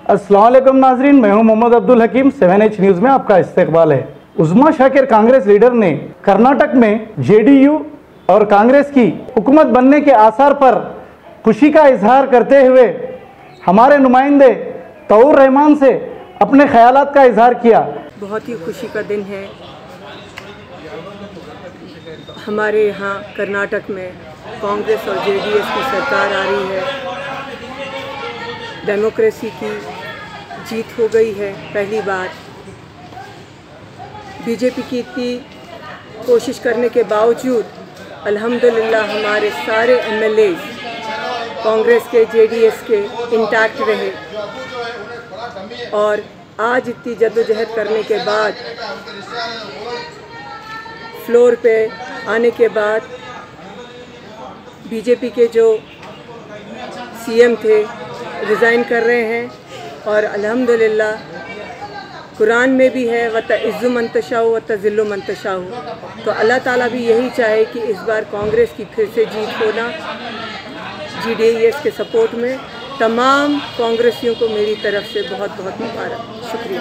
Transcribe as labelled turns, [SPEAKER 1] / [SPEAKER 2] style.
[SPEAKER 1] अस्सलाम वालेकुम नाजरीन, मैं हूं मोहम्मद अब्दुल हकीम। 7H न्यूज़ में आपका इस्तकबाल है। उस्मा शाकिर कांग्रेस लीडर ने कर्नाटक में जेडीयू और कांग्रेस की हुकूमत बनने के आसार पर खुशी का इजहार करते हुए हमारे नुमाइंदे तौर रहमान से अपने ख्यालात का इजहार किया।
[SPEAKER 2] बहुत ही खुशी का दिन है। हमारे यहाँ कर्नाटक में कांग्रेस और जेडीएस की सरकार आ रही है। डेमोक्रेसी की जीत हो गई है पहली बार। बीजेपी की इतनी कोशिश करने के बावजूद अल्हम्दुलिल्लाह हमारे सारे एमएलए कांग्रेस के जेडीएस के इंटैक्ट रहे और आज इतनी जद्दोजहद करने के बाद फ्लोर पे आने के बाद बीजेपी के जो सीएम थे रिज़ाइन कर रहे हैं और अल्हम्दुलिल्लाह कुरान में भी है वतइज़्ज़ु मन तशाउ व तज़िल्लु मन तशाउ। तो अल्लाह ताला भी यही चाहे कि इस बार कांग्रेस की फिर से जीत होना। जेडीएस के सपोर्ट में तमाम कांग्रेसियों को मेरी तरफ से बहुत बहुत मुबारक। शुक्रिया।